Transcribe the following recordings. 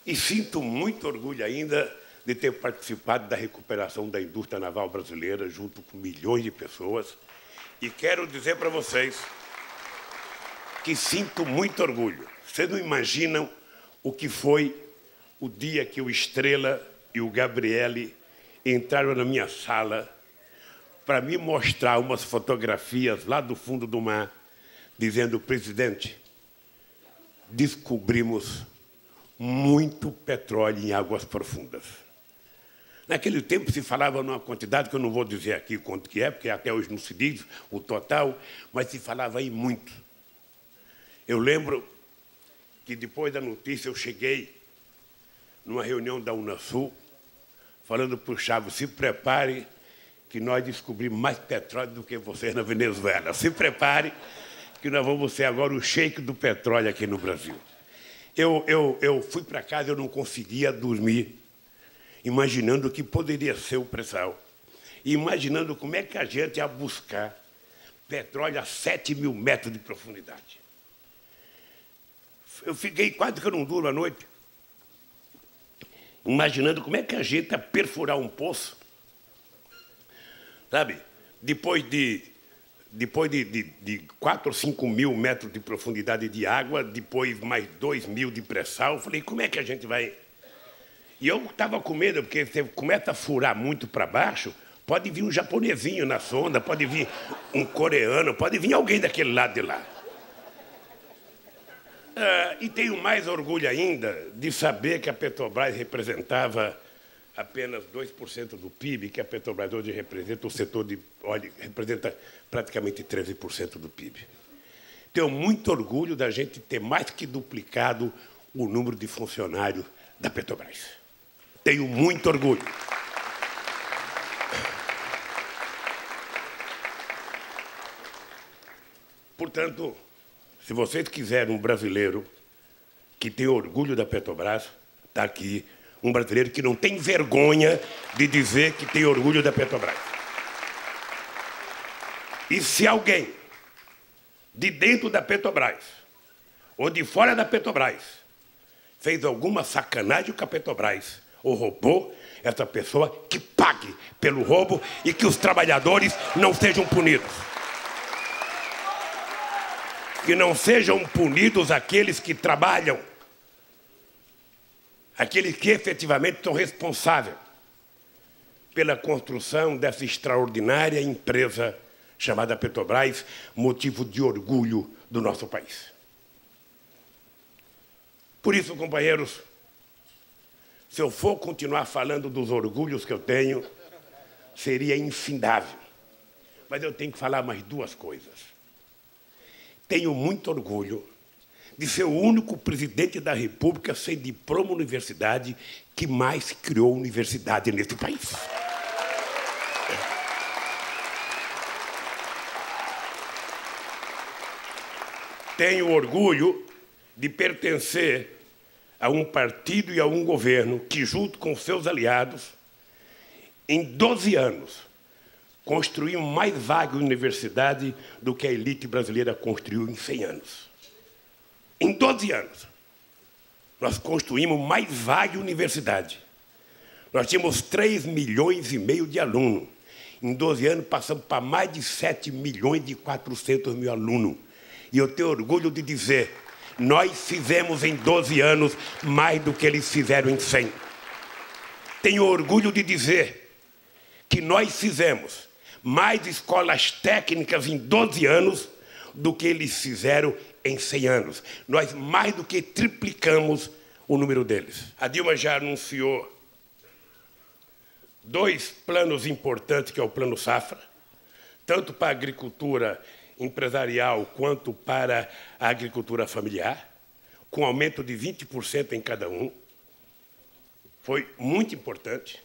E sinto muito orgulho ainda de ter participado da recuperação da indústria naval brasileira, junto com milhões de pessoas. E quero dizer para vocês que sinto muito orgulho. Vocês não imaginam o que foi o dia que o Estrela e o Gabriele entraram na minha sala para me mostrar umas fotografias lá do fundo do mar, dizendo: presidente, descobrimos muito petróleo em águas profundas. Naquele tempo se falava numa quantidade que eu não vou dizer aqui quanto que é, porque até hoje não se diz o total, mas se falava em muito. Eu lembro que depois da notícia eu cheguei numa reunião da Unasul, falando para o Chaves: se prepare que nós descobrimos mais petróleo do que vocês na Venezuela. Se prepare que nós vamos ser agora o sheik do petróleo aqui no Brasil. Eu fui para casa, eu não conseguia dormir, imaginando o que poderia ser o pré-sal, e imaginando como é que a gente ia buscar petróleo a 7.000 metros de profundidade. Eu fiquei quase que eu não durmo à noite, imaginando como é que a gente ia perfurar um poço, sabe? Depois de 4 ou 5 mil metros de profundidade de água, depois mais 2.000 de pré-sal. Falei, como é que a gente vai... E eu estava com medo, porque você começa a furar muito para baixo, pode vir um japonesinho na sonda, pode vir um coreano, pode vir alguém daquele lado de lá. E tenho mais orgulho ainda de saber que a Petrobras representava apenas 2% do PIB, que a Petrobras hoje representa o setor de óleo, representa praticamente 13% do PIB. Tenho muito orgulho da gente ter mais que duplicado o número de funcionários da Petrobras. Tenho muito orgulho. Portanto, se vocês quiserem um brasileiro que tem orgulho da Petrobras, está aqui um brasileiro que não tem vergonha de dizer que tem orgulho da Petrobras. E se alguém de dentro da Petrobras ou de fora da Petrobras fez alguma sacanagem com a Petrobras ou roubou, essa pessoa que pague pelo roubo e que os trabalhadores não sejam punidos. Que não sejam punidos aqueles que trabalham, aqueles que efetivamente são responsáveis pela construção dessa extraordinária empresa chamada Petrobras, motivo de orgulho do nosso país. Por isso, companheiros, se eu for continuar falando dos orgulhos que eu tenho, seria infindável. Mas eu tenho que falar mais duas coisas. Tenho muito orgulho de ser o único presidente da República sem diploma universidade que mais criou universidade nesse país. Tenho orgulho de pertencer a um partido e a um governo que, junto com seus aliados, em 12 anos, construiu mais vagas de universidade do que a elite brasileira construiu em 100 anos. Em 12 anos, nós construímos mais vagas de universidade. Nós tínhamos 3,5 milhões de alunos. Em 12 anos, passamos para mais de 7.400.000 alunos. E eu tenho orgulho de dizer, nós fizemos em 12 anos mais do que eles fizeram em 100. Tenho orgulho de dizer que nós fizemos mais escolas técnicas em 12 anos do que eles fizeram em 100 anos. Nós mais do que triplicamos o número deles. A Dilma já anunciou 2 planos importantes, que é o Plano Safra, tanto para a agricultura empresarial quanto para a agricultura familiar, com aumento de 20% em cada um. Foi muito importante.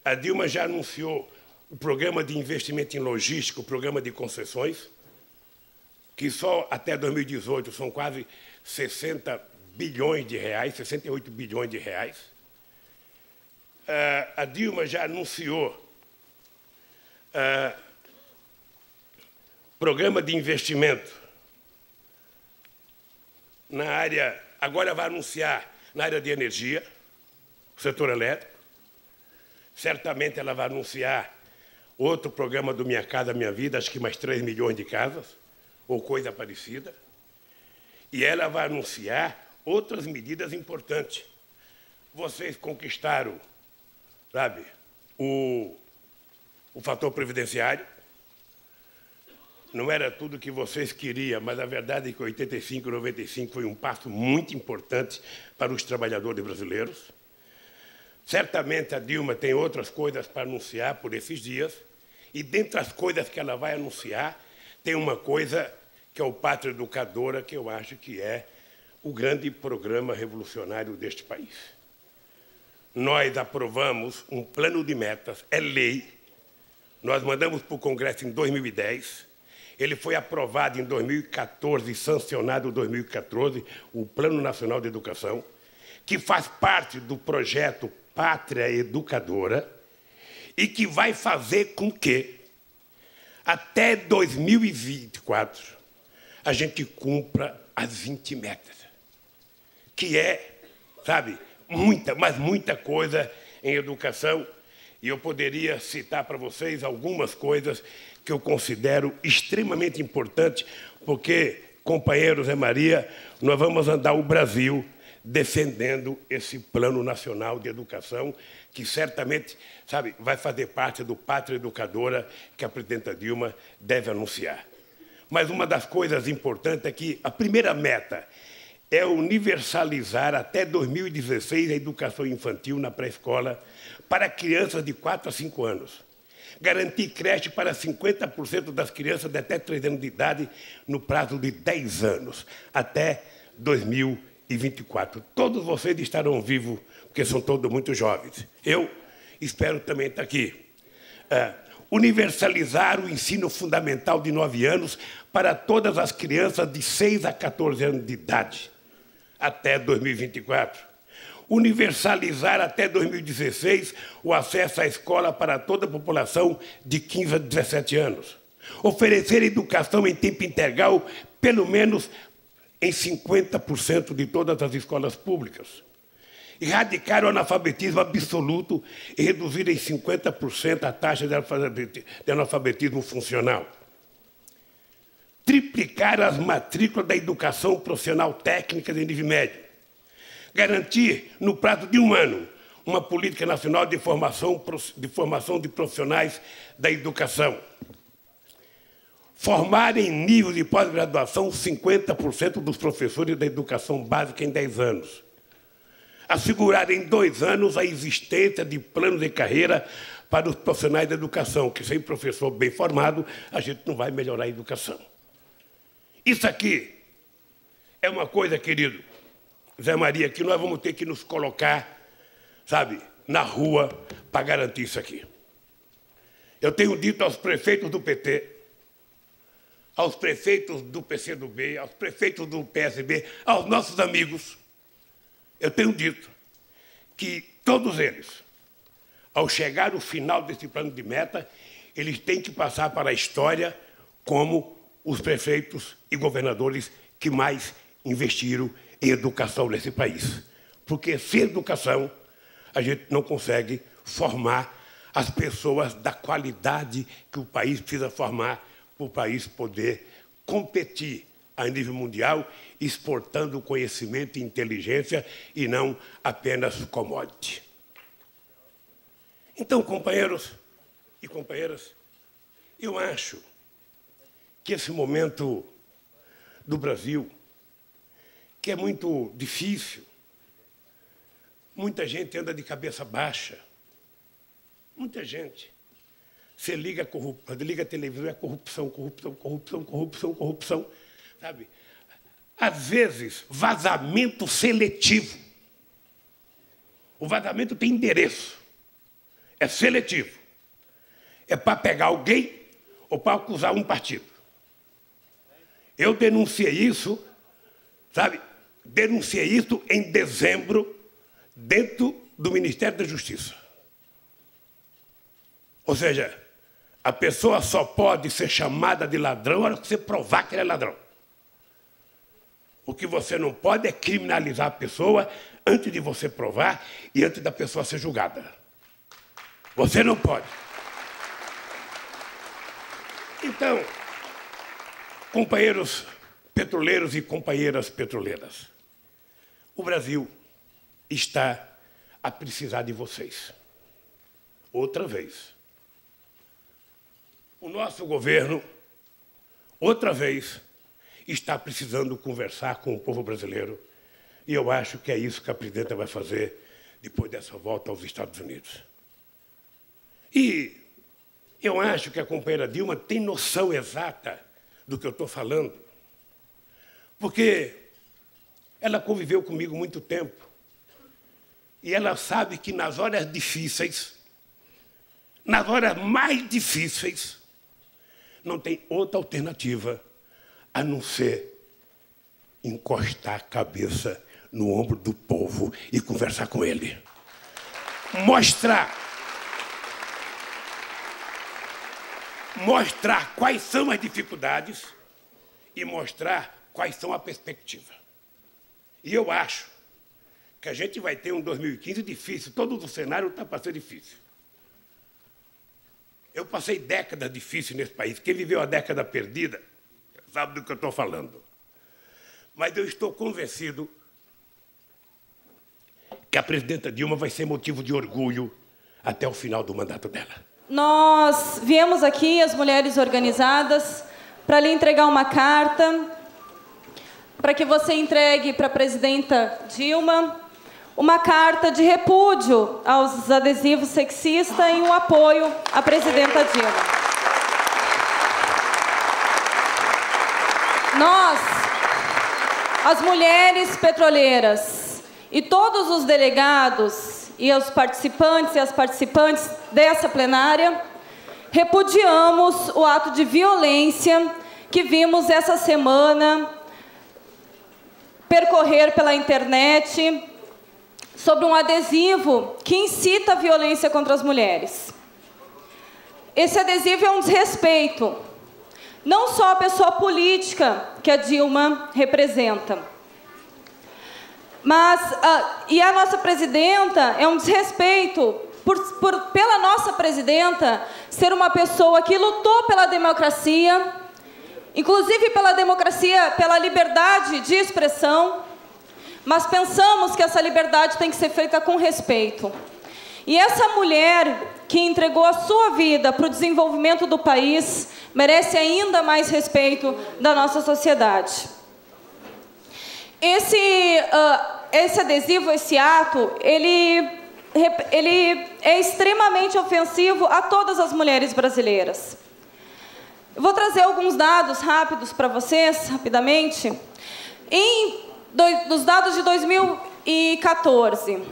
A Dilma já anunciou o programa de investimento em logística, o programa de concessões, que só até 2018 são quase 60 bilhões de reais, 68 bilhões de reais. A Dilma já anunciou programa de investimento na área, agora vai anunciar na área de energia, setor elétrico. Certamente ela vai anunciar outro programa do Minha Casa Minha Vida, acho que mais 3 milhões de casas, ou coisa parecida. E ela vai anunciar outras medidas importantes. Vocês conquistaram, sabe, o fator previdenciário. Não era tudo que vocês queriam, mas a verdade é que 85 e 95 foi um passo muito importante para os trabalhadores brasileiros. Certamente a Dilma tem outras coisas para anunciar por esses dias, e dentre as coisas que ela vai anunciar, tem uma coisa que é o Pátria Educadora, que eu acho que é o grande programa revolucionário deste país. Nós aprovamos um plano de metas, é lei, nós mandamos para o Congresso em 2010, ele foi aprovado em 2014 e sancionado em 2014, o Plano Nacional de Educação, que faz parte do projeto Pátria Educadora e que vai fazer com que, até 2024, a gente cumpra as 20 metas, que é, sabe, muita, mas muita coisa em educação. E eu poderia citar para vocês algumas coisas que eu considero extremamente importantes, porque, companheiros Zé Maria, nós vamos andar o Brasil defendendo esse Plano Nacional de Educação, que certamente, sabe, vai fazer parte do Pátria Educadora que a presidenta Dilma deve anunciar. Mas uma das coisas importantes é que a primeira meta é universalizar até 2016 a educação infantil na pré-escola para crianças de 4 a 5 anos. Garantir creche para 50% das crianças de até 3 anos de idade no prazo de 10 anos, até 2024. Todos vocês estarão vivos, porque são todos muito jovens. Eu espero também estar aqui. Universalizar o ensino fundamental de 9 anos para todas as crianças de 6 a 14 anos de idade, até 2024. Universalizar até 2016 o acesso à escola para toda a população de 15 a 17 anos. Oferecer educação em tempo integral, pelo menos em 50% de todas as escolas públicas. Erradicar o analfabetismo absoluto e reduzir em 50% a taxa de analfabetismo funcional. Triplicar as matrículas da educação profissional técnica de nível médio. Garantir, no prazo de 1 ano, uma política nacional de formação de profissionais da educação. Formar em nível de pós-graduação 50% dos professores da educação básica em 10 anos. Assegurar em 2 anos a existência de planos de carreira para os profissionais da educação, que sem professor bem formado, a gente não vai melhorar a educação. Isso aqui é uma coisa, querido Zé Maria, que nós vamos ter que nos colocar, sabe, na rua para garantir isso aqui. Eu tenho dito aos prefeitos do PT, aos prefeitos do PCdoB, aos prefeitos do PSB, aos nossos amigos, eu tenho dito que todos eles, ao chegar ao final desse plano de meta, eles têm que passar para a história como os prefeitos e governadores que mais investiram em educação nesse país. Porque sem educação, a gente não consegue formar as pessoas da qualidade que o país precisa formar para o país poder competir a nível mundial, exportando conhecimento e inteligência e não apenas commodity. Então, companheiros e companheiras, eu acho que esse momento do Brasil, que é muito difícil, muita gente anda de cabeça baixa, muita gente. Você liga a televisão, é corrupção, corrupção, corrupção, corrupção, corrupção, sabe? Às vezes, vazamento seletivo. O vazamento tem endereço, é seletivo. É para pegar alguém ou para acusar um partido. Eu denunciei isso, sabe? Denunciei isso em dezembro, dentro do Ministério da Justiça. Ou seja, a pessoa só pode ser chamada de ladrão na hora que você provar que ele é ladrão. O que você não pode é criminalizar a pessoa antes de você provar e antes da pessoa ser julgada. Você não pode. Então, companheiros petroleiros e companheiras petroleiras, o Brasil está a precisar de vocês. Outra vez. O nosso governo, outra vez, está precisando conversar com o povo brasileiro, e eu acho que é isso que a presidenta vai fazer depois dessa volta aos Estados Unidos. E eu acho que a companheira Dilma tem noção exata do que eu estou falando, porque ela conviveu comigo muito tempo, e ela sabe que nas horas difíceis, nas horas mais difíceis, não tem outra alternativa a não ser encostar a cabeça no ombro do povo e conversar com ele. Mostrar quais são as dificuldades e mostrar quais são a perspectiva. E eu acho que a gente vai ter um 2015 difícil, todo o cenário está para ser difícil. Eu passei décadas difíceis nesse país. Quem viveu a década perdida sabe do que eu estou falando. Mas eu estou convencido que a presidenta Dilma vai ser motivo de orgulho até o final do mandato dela. Nós viemos aqui, as mulheres organizadas, para lhe entregar uma carta, para que você entregue para a presidenta Dilma uma carta de repúdio aos adesivos sexistas e um apoio à presidenta Dilma. Nós, as mulheres petroleiras e todos os delegados e os participantes e as participantes dessa plenária, repudiamos o ato de violência que vimos essa semana percorrer pela internet sobre um adesivo que incita a violência contra as mulheres. Esse adesivo é um desrespeito, não só à pessoa política que a Dilma representa, mas e a nossa presidenta é um desrespeito pela nossa presidenta ser uma pessoa que lutou pela democracia, inclusive pela democracia, pela liberdade de expressão, mas pensamos que essa liberdade tem que ser feita com respeito. E essa mulher que entregou a sua vida para o desenvolvimento do país merece ainda mais respeito da nossa sociedade. Esse adesivo, esse ato, ele é extremamente ofensivo a todas as mulheres brasileiras. Eu vou trazer alguns dados rápidos para vocês, rapidamente. Dos dados de 2014.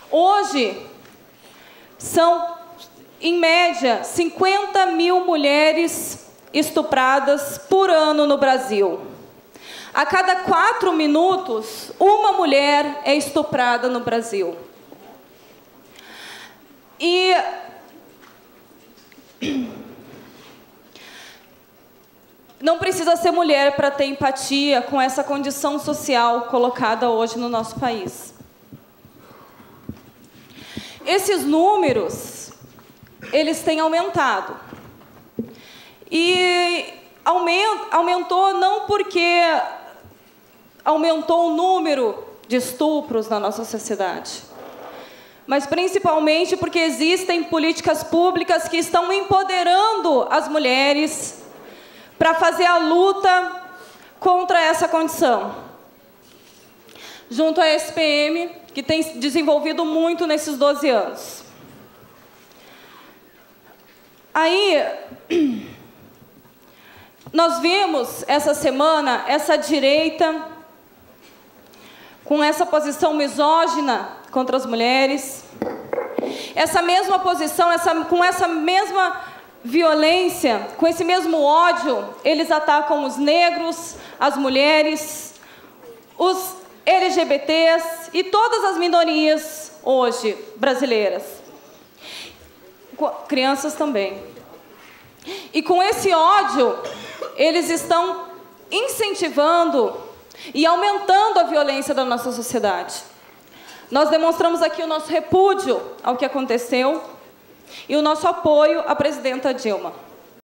Hoje, são, em média, 50 mil mulheres estupradas por ano no Brasil. A cada 4 minutos, uma mulher é estuprada no Brasil. E não precisa ser mulher para ter empatia com essa condição social colocada hoje no nosso país. Esses números, eles têm aumentado. E aumentou não porque aumentou o número de estupros na nossa sociedade, mas principalmente porque existem políticas públicas que estão empoderando as mulheres para fazer a luta contra essa condição. Junto à SPM, que tem desenvolvido muito nesses 12 anos. Aí, nós vimos essa semana essa direita com essa posição misógina contra as mulheres, essa mesma posição, com essa mesma violência, com esse mesmo ódio, eles atacam os negros, as mulheres, os LGBTs e todas as minorias hoje brasileiras, crianças também. E com esse ódio, eles estão incentivando e aumentando a violência da nossa sociedade. Nós demonstramos aqui o nosso repúdio ao que aconteceu e o nosso apoio à presidenta Dilma.